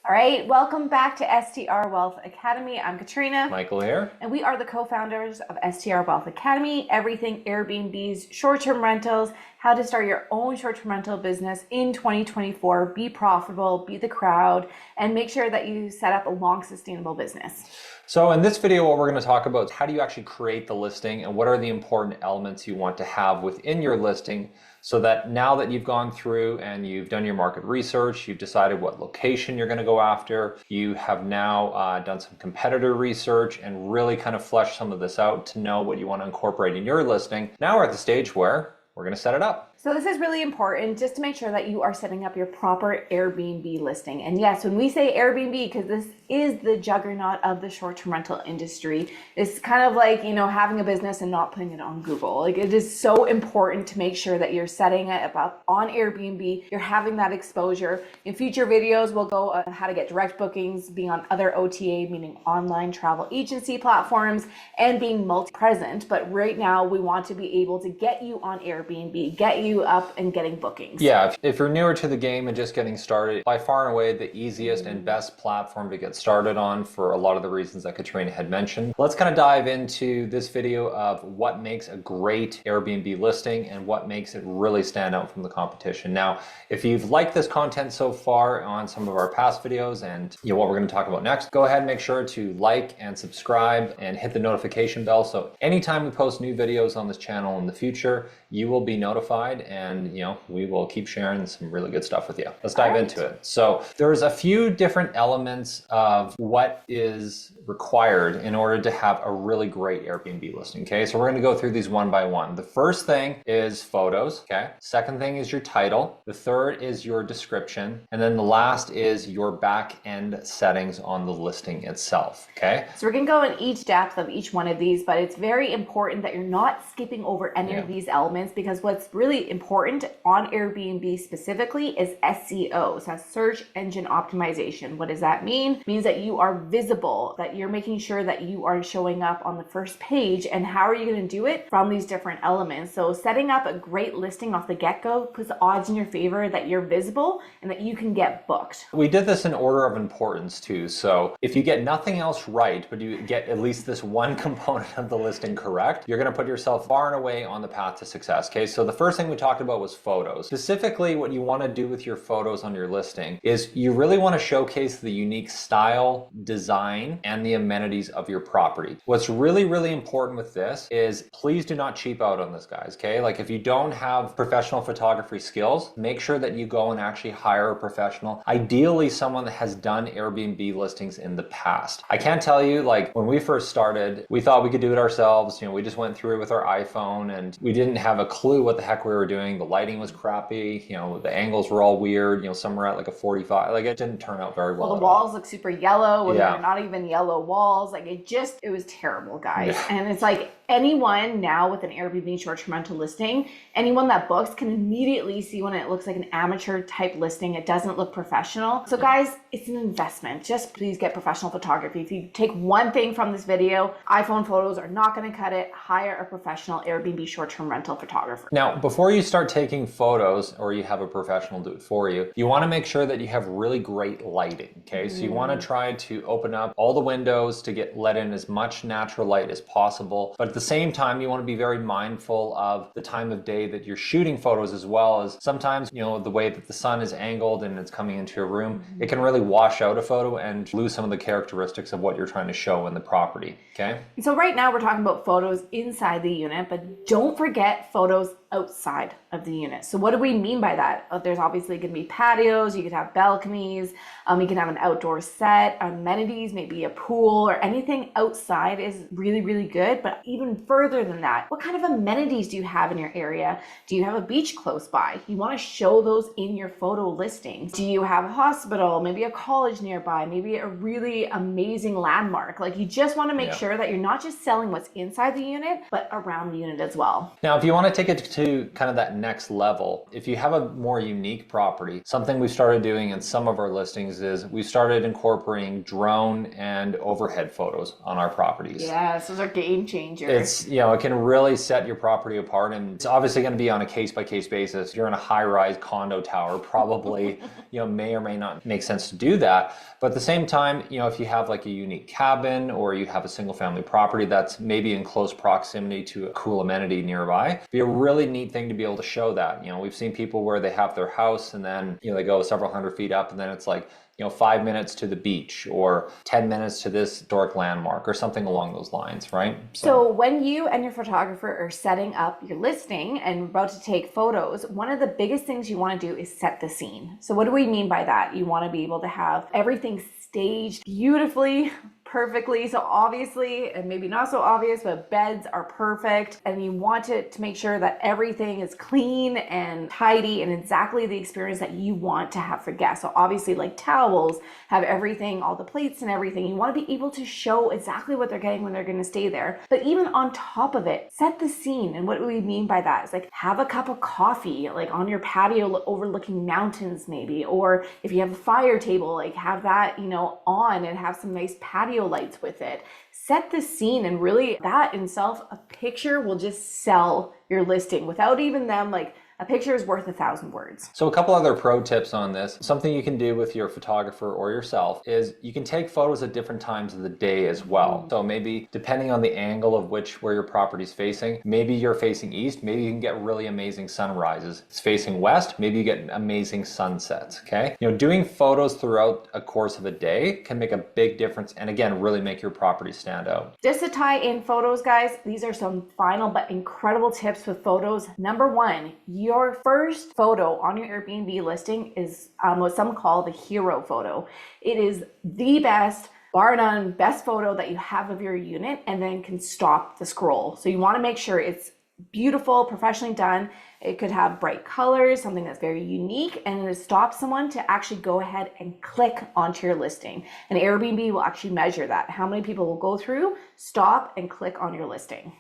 All right, welcome back to STR Wealth Academy. I'm Katrina. Michael here. And we are the co-founders of STR Wealth Academy, everything Airbnbs, short-term rentals, how to start your own short-term rental business in 2024, be profitable, beat the crowd, and make sure that you set up a long, sustainable business. So in this video, what we're going to talk about is how do you actually create the listing and what are the important elements you want to have within your listing so that now that you've gone through and you've done your market research, you've decided what location you're going to go after, you have now done some competitor research and really kind of fleshed some of this out to know what you want to incorporate in your listing. Now we're at the stage where we're going to set it up. So this is really important just to make sure that you are setting up your proper Airbnb listing. And yes, when we say Airbnb, because this is the juggernaut of the short-term rental industry, it's kind of like, having a business and not putting it on Google. Like, it is so important to make sure that you're setting it up on Airbnb, you're having that exposure. In future videos, we'll go on how to get direct bookings, being on other OTA, meaning online travel agency platforms, and being multi-present. But right now, we want to be able to get you on Airbnb, get you up and getting bookings. Yeah, if you're newer to the game and just getting started, by far and away the easiest and best platform to get started on for a lot of the reasons that Katrina had mentioned. Let's kind of dive into this video of what makes a great Airbnb listing and what makes it really stand out from the competition. Now, if you've liked this content so far on some of our past videos and what we're going to talk about next, go ahead and make sure to like and subscribe and hit the notification bell so anytime we post new videos on this channel in the future, you will be notified and we will keep sharing some really good stuff with you. Let's dive into it. So there's a few different elements of what is required in order to have a really great Airbnb listing. Okay, so we're going to go through these one by one. The first thing is photos. Okay, second thing is your title. The third is your description, and then the last is your back end settings on the listing itself. Okay, so we're going to go in each depth of each one of these, but it's very important that you're not skipping over any of these elements, because what's really important on Airbnb specifically is SEO, so search engine optimization. What does that mean? It means that you are visible, that you're making sure that you are showing up on the first page. And how are you going to do it? From these different elements. So setting up a great listing off the get-go puts the odds in your favor that you're visible and that you can get booked. We did this in order of importance too. So if you get nothing else right, but you get at least this one component of the listing correct, you're going to put yourself far and away on the path to success. Okay, so the first thing we talked about was photos. Specifically, what you want to do with your photos on your listing is you really want to showcase the unique style, design, and the amenities of your property. What's really, really important with this is please do not cheap out on this, guys, okay? Like, if you don't have professional photography skills, make sure that you go and actually hire a professional, ideally someone that has done Airbnb listings in the past. I can't tell you, like, when we first started, we thought we could do it ourselves. We just went through it with our iPhone and we didn't have a clue what the heck we were doing. The lighting was crappy, the angles were all weird, some were at like a 45, like it didn't turn out very well. Well, the walls look super yellow, and they're not even yellow walls. Like, it was terrible, guys. And it's like, anyone now with an Airbnb short-term rental listing, anyone that books can immediately see when it looks like an amateur type listing. It doesn't look professional. So guys, it's an investment. Just please get professional photography. If you take one thing from this video, iPhone photos are not going to cut it. Hire a professional Airbnb short-term rental photographer. Now, before you start taking photos or you have a professional do it for you, you want to make sure that you have really great lighting. Okay, so you want to try to open up all the windows to let in as much natural light as possible. But at the same time, you want to be very mindful of the time of day that you're shooting photos, as well as sometimes, the way that the sun is angled and it's coming into your room, it can really wash out a photo and lose some of the characteristics of what you're trying to show in the property. Okay. So right now we're talking about photos inside the unit, but don't forget photos outside of the unit. So what do we mean by that? There's obviously going to be patios, you could have balconies, you can have an outdoor set, amenities, maybe a pool or anything outside is really, really good. But even further than that, what kind of amenities do you have in your area? Do you have a beach close by? You want to show those in your photo listings. Do you have a hospital, maybe a college nearby, maybe a really amazing landmark? Like, you just want to make sure that you're not just selling what's inside the unit, but around the unit as well. Now, if you want to take it to to kind of that next level, if you have a more unique property, something we started doing in some of our listings is we started incorporating drone and overhead photos on our properties. Yes, those are game changers. It's, it can really set your property apart, and it's obviously going to be on a case-by-case basis. If you're in a high-rise condo tower, probably, may or may not make sense to do that. But at the same time, if you have like a unique cabin or you have a single-family property that's maybe in close proximity to a cool amenity nearby, it'd be a really neat thing to be able to show that. We've seen people where they have their house and then, they go several hundred feet up and then it's like, 5 minutes to the beach or 10 minutes to this historic landmark or something along those lines, right? So when you and your photographer are setting up your listing and about to take photos, one of the biggest things you want to do is set the scene. So what do we mean by that? You want to be able to have everything staged beautifully, perfectly. So obviously, and maybe not so obvious, but beds are perfect. And you want it to make sure that everything is clean and tidy and exactly the experience that you want to have for guests. So obviously like towels, have everything, all the plates and everything. You want to be able to show exactly what they're getting when they're going to stay there. But even on top of it, set the scene. And what do we mean by that? It's like have a cup of coffee, like on your patio overlooking mountains maybe. Or if you have a fire table, like have that, on and have some nice patio lights with it. Set the scene, and really that in itself, a picture will just sell your listing without even them like a picture is worth 1,000 words. So a couple other pro tips on this. Something you can do with your photographer or yourself is you can take photos at different times of the day as well. So maybe depending on the angle of where your property's facing, maybe you're facing east, maybe you can get really amazing sunrises. It's facing west, maybe you get amazing sunsets, okay? Doing photos throughout a course of a day can make a big difference and again, really make your property stand out. Just to tie in photos, guys, these are some final but incredible tips with photos. Number one, your first photo on your Airbnb listing is what some call the hero photo. It is the best, bar none, best photo that you have of your unit and then can stop the scroll. So you want to make sure it's beautiful, professionally done. It could have bright colors, something that's very unique, and it stops someone to actually go ahead and click onto your listing. And Airbnb will actually measure that. How many people will go through, stop, and click on your listing.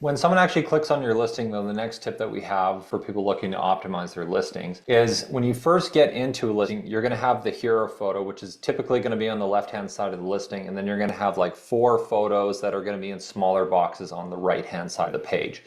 When someone actually clicks on your listing, though, the next tip that we have for people looking to optimize their listings is when you first get into a listing, you're going to have the hero photo, which is typically going to be on the left-hand side of the listing. And then you're going to have like 4 photos that are going to be in smaller boxes on the right-hand side of the page.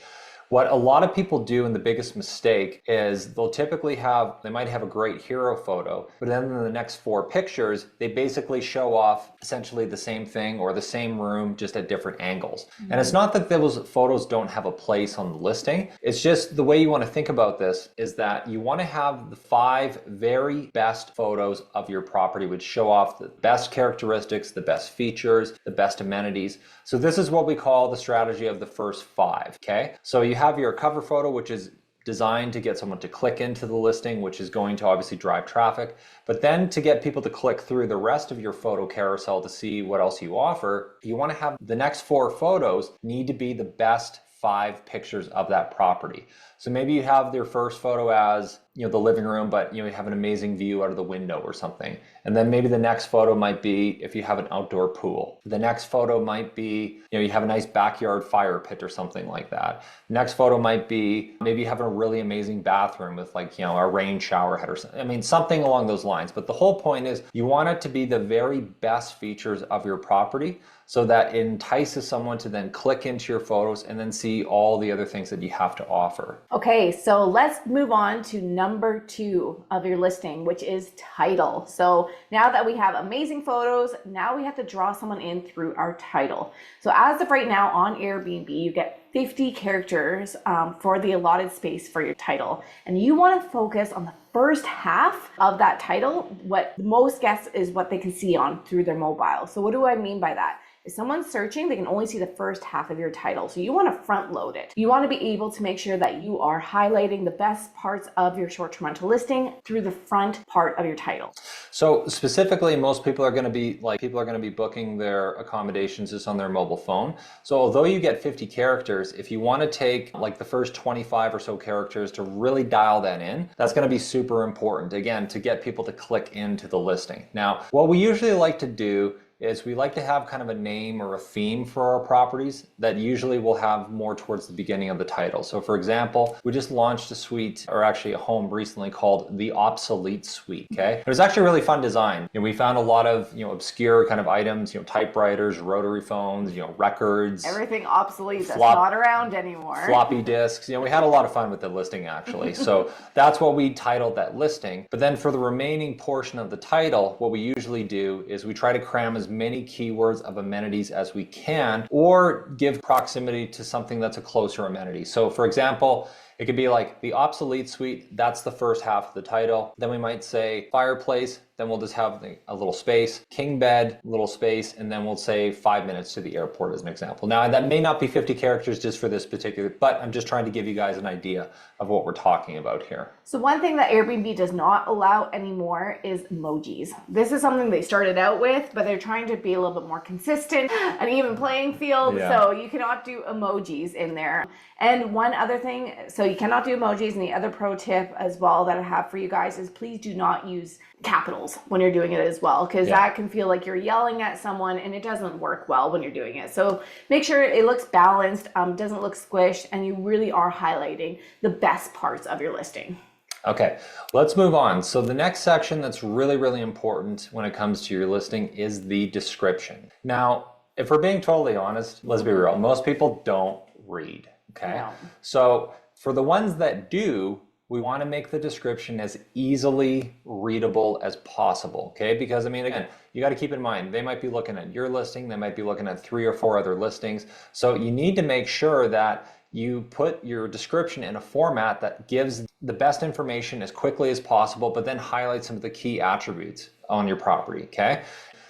What a lot of people do, and the biggest mistake, is they might have a great hero photo, but then in the next 4 pictures, they basically show off essentially the same thing or the same room just at different angles. And it's not that those photos don't have a place on the listing. It's just the way you want to think about this is that you want to have the 5 very best photos of your property, which show off the best characteristics, the best features, the best amenities. So this is what we call the strategy of the first 5, okay? So you have your cover photo, which is designed to get someone to click into the listing, which is going to obviously drive traffic. But then to get people to click through the rest of your photo carousel to see what else you offer, you want to have the next 4 photos need to be the best 5 pictures of that property. So maybe you have their first photo as, the living room, but you have an amazing view out of the window or something. And then maybe the next photo might be if you have an outdoor pool. The next photo might be, you have a nice backyard fire pit or something like that. Next photo might be maybe you have a really amazing bathroom with a rain shower head or something. Something along those lines. But the whole point is you want it to be the very best features of your property so that it entices someone to then click into your photos and then see all the other things that you have to offer. Okay, so let's move on to number 2 of your listing, which is title. So now that we have amazing photos, now we have to draw someone in through our title. So as of right now on Airbnb, you get 50 characters for the allotted space for your title. And you want to focus on the first half of that title. What most guests is what they can see on through their mobile. So what do I mean by that? If someone's searching, they can only see the first half of your title. So you want to front load it. You want to be able to make sure that you are highlighting the best parts of your short-term rental listing through the front part of your title. So specifically, most people are going to be booking their accommodations just on their mobile phone. So although you get 50 characters, if you want to take like the first 25 or so characters to really dial that in, that's going to be super important, again, to get people to click into the listing. Now, what we usually like to do is we like to have kind of a name or a theme for our properties that usually will have more towards the beginning of the title. So for example, we just launched a suite, or actually a home recently, called the Obsolete Suite, okay? It was actually a really fun design. And we found a lot of, obscure kind of items, typewriters, rotary phones, records. Everything obsolete that's not around anymore. Floppy disks. We had a lot of fun with the listing actually. So that's what we titled that listing. But then for the remaining portion of the title, what we usually do is we try to cram as many keywords of amenities as we can, or give proximity to something that's a closer amenity. So for example, it could be like the Obsolete Suite, that's the first half of the title. Then we might say fireplace, then we'll just have a little space, king bed, little space, and then we'll say 5 minutes to the airport as an example. Now that may not be 50 characters just for this particular, but I'm just trying to give you guys an idea of what we're talking about here. So one thing that Airbnb does not allow anymore is emojis. This is something they started out with, but they're trying to be a little bit more consistent, an even playing field. Yeah. So you cannot do emojis in there. And one other thing, so you cannot do emojis, and the other pro tip as well that I have for you guys is please do not use capitals when you're doing it as well, because that can feel like you're yelling at someone and it doesn't work well when you're doing it. So make sure it looks balanced, doesn't look squished, and you really are highlighting the best parts of your listing. Okay, let's move on. So the next section that's really, really important when it comes to your listing is the description. Now, if we're being totally honest, let's be real, most people don't read, okay? No. So for the ones that do, we want to make the description as easily readable as possible, okay? Because again, you got to keep in mind, they might be looking at your listing, they might be looking at 3 or 4 other listings. So you need to make sure that you put your description in a format that gives the best information as quickly as possible, but then highlights some of the key attributes on your property, okay?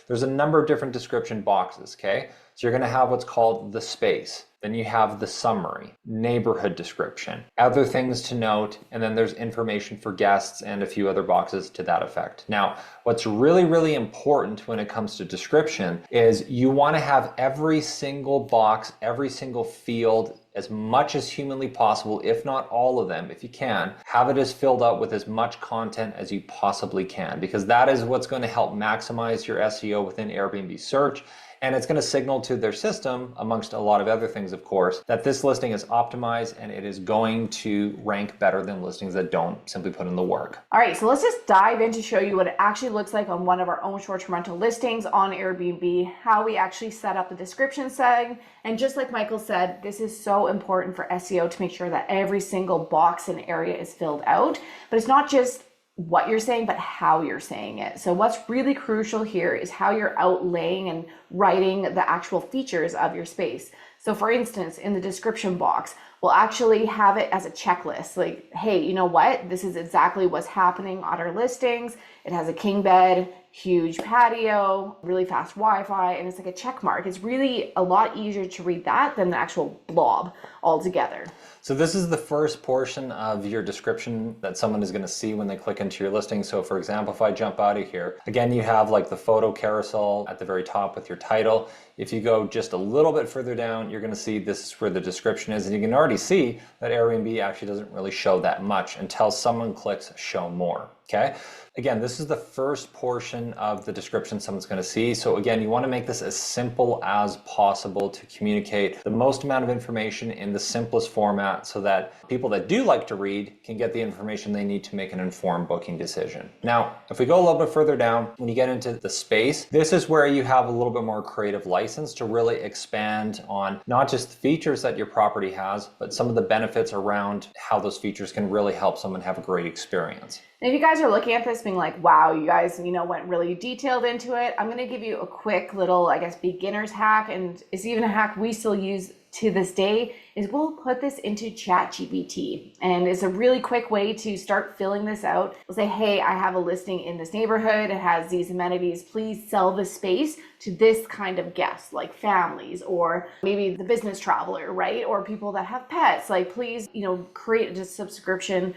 There's a number of different description boxes, okay? So you're gonna have what's called the space. Then you have the summary, neighborhood description, other things to note, and then there's information for guests and a few other boxes to that effect. Now, what's really, really important when it comes to description is you wanna have every single box, every single field, as much as humanly possible, if not all of them, if you can, have it as filled out with as much content as you possibly can, because that is what's going to help maximize your SEO within Airbnb search. And it's going to signal to their system, amongst a lot of other things, of course, that this listing is optimized and it is going to rank better than listings that don't simply put in the work. All right, so let's just dive in to show you what it actually looks like on one of our own short-term rental listings on Airbnb, how we actually set up the description setting. And just like Michael said, this is so important for SEO to make sure that every single box and area is filled out. But it's not just what you're saying, but how you're saying it. So what's really crucial here is how you're outlaying and writing the actual features of your space. So for instance, in the description box, we'll actually have it as a checklist. Like, hey, you know what? This is exactly what's happening on our listings. It has a king bed, huge patio, really fast Wi-Fi, and it's like a check mark. It's really a lot easier to read that than the actual blob altogether. So this is the first portion of your description that someone is going to see when they click into your listing. So for example, if I jump out of here, again, you have like the photo carousel at the very top with your title. If you go just a little bit further down, you're going to see this is where the description is. And you can already see that Airbnb actually doesn't really show that much until someone clicks show more, okay? Again, this is the first portion of the description someone's going to see. So again, you want to make this as simple as possible to communicate the most amount of information in the simplest format so that people that do like to read can get the information they need to make an informed booking decision. Now, if we go a little bit further down, when you get into the space, this is where you have a little bit more creative license to really expand on not just the features that your property has, but some of the benefits around how those features can really help someone have a great experience. And if you guys are looking at this being like, wow, you guys, went really detailed into it, I'm going to give you a quick little, beginner's hack, and it's even a hack we still use to this day, is we'll put this into ChatGPT. And it's a really quick way to start filling this out. We'll say, hey, I have a listing in this neighborhood. It has these amenities. Please sell the space to this kind of guest, like families, or maybe the business traveler, right? Or people that have pets. Like, please, create a subscription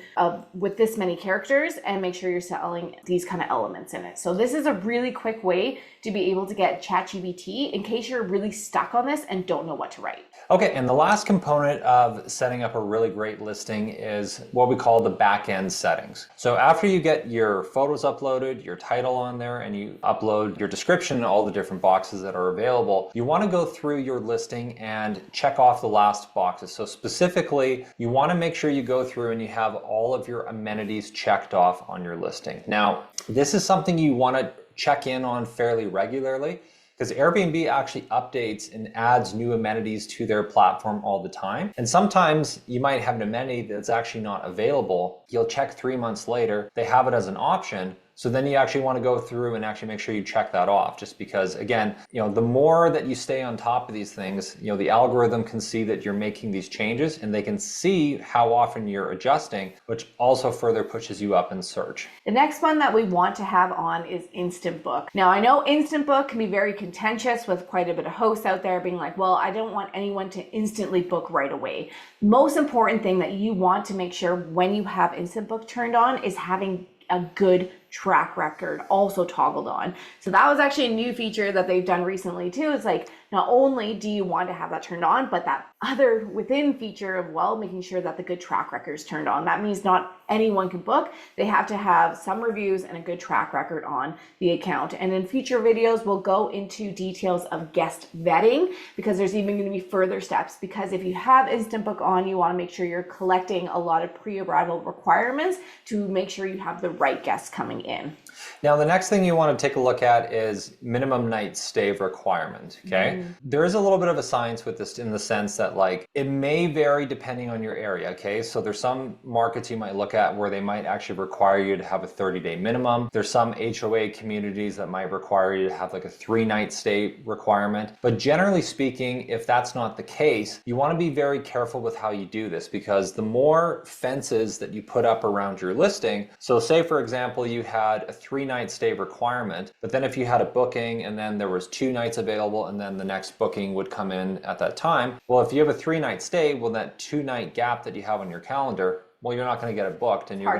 with this many characters and make sure you're selling these kind of elements in it. So this is a really quick way to be able to get ChatGPT in case you're really stuck on this and don't know what to write. Okay, and the last component of setting up a really great listing is what we call the back-end settings. So after you get your photos uploaded, your title on there, and you upload your description, all the different boxes that are available, you want to go through your listing and check off the last boxes. So specifically, you want to make sure you go through and you have all of your amenities checked off on your listing. Now, this is something you want to check in on fairly regularly, because Airbnb actually updates and adds new amenities to their platform all the time. And sometimes you might have an amenity that's actually not available. You'll check 3 months later, they have it as an option. So then you actually want to go through and actually make sure you check that off, just because, again, the more that you stay on top of these things, the algorithm can see that you're making these changes and they can see how often you're adjusting, which also further pushes you up in search. The next one that we want to have on is Instant Book. Now, I know Instant Book can be very contentious with quite a bit of hosts out there being like, well, I don't want anyone to instantly book right away. Most important thing that you want to make sure when you have Instant Book turned on is having a good track record also toggled on. So that was actually a new feature that they've done recently too. It's like, not only do you want to have that turned on, but that other within feature of, well, making sure that the good track record is turned on. That means not anyone can book. They have to have some reviews and a good track record on the account. And in future videos, we'll go into details of guest vetting, because there's even going to be further steps. Because if you have Instant Book on, you want to make sure you're collecting a lot of pre-arrival requirements to make sure you have the right guests coming in. Now, the next thing you want to take a look at is minimum night stay requirement, okay? There is a little bit of a science with this, in the sense that, like, it may vary depending on your area, okay? So there's some markets you might look at where they might actually require you to have a 30-day minimum. There's some HOA communities that might require you to have like a 3-night stay requirement. But generally speaking, if that's not the case, you want to be very careful with how you do this, because the more fences that you put up around your listing, so say for example, you had a 3-night stay requirement, but then if you had a booking and then there was 2 nights available and then the next booking would come in at that time, well, if you have a 3-night stay, well, that 2-night gap that you have on your calendar, well, you're not going to get it booked, and you're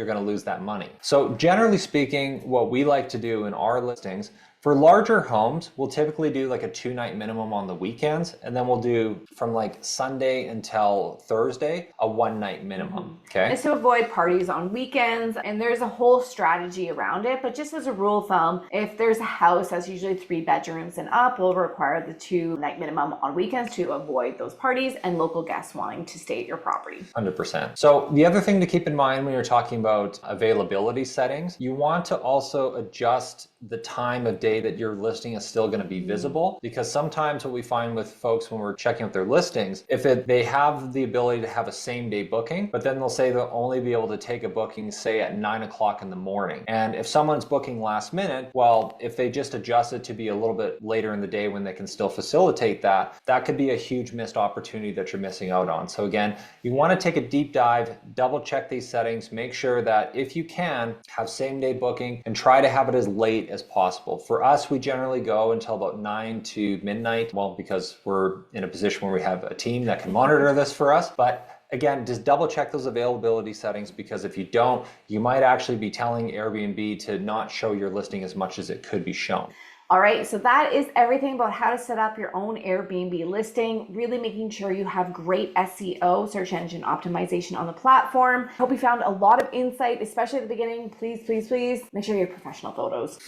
going to lose that money. So generally speaking, what we like to do in our listings, for larger homes, we'll typically do like a 2-night minimum on the weekends, and then we'll do from like Sunday until Thursday, a 1-night minimum, okay? It's to avoid parties on weekends, and there's a whole strategy around it, but just as a rule of thumb, if there's a house that's usually 3 bedrooms and up, we'll require the 2-night minimum on weekends to avoid those parties and local guests wanting to stay at your property. 100%. So the other thing to keep in mind when you're talking about availability settings, you want to also adjust the time of day that your listing is still going to be visible, because sometimes what we find with folks when we're checking out their listings, if they have the ability to have a same-day booking, but then they'll say they'll only be able to take a booking, say at 9 o'clock in the morning. And if someone's booking last minute, well, if they just adjust it to be a little bit later in the day when they can still facilitate that, that could be a huge missed opportunity that you're missing out on. So again, you want to take a deep dive, double check these settings, make sure that if you can, have same-day booking, and try to have it as late as possible. For us, we generally go until about 9 to midnight, well, because we're in a position where we have a team that can monitor this for us. But again, just double check those availability settings, because if you don't, you might actually be telling Airbnb to not show your listing as much as it could be shown. All right, so that is everything about how to set up your own Airbnb listing, really making sure you have great SEO, search engine optimization on the platform. Hope you found a lot of insight, especially at the beginning. Please, please, please make sure you have professional photos.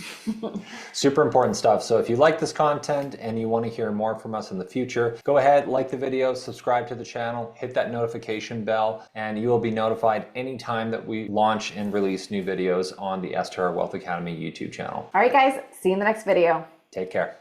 Super important stuff. So if you like this content and you want to hear more from us in the future, go ahead, like the video, subscribe to the channel, hit that notification bell, and you will be notified anytime that we launch and release new videos on the STR Wealth Academy YouTube channel. All right, guys, see you in the next video. Take care.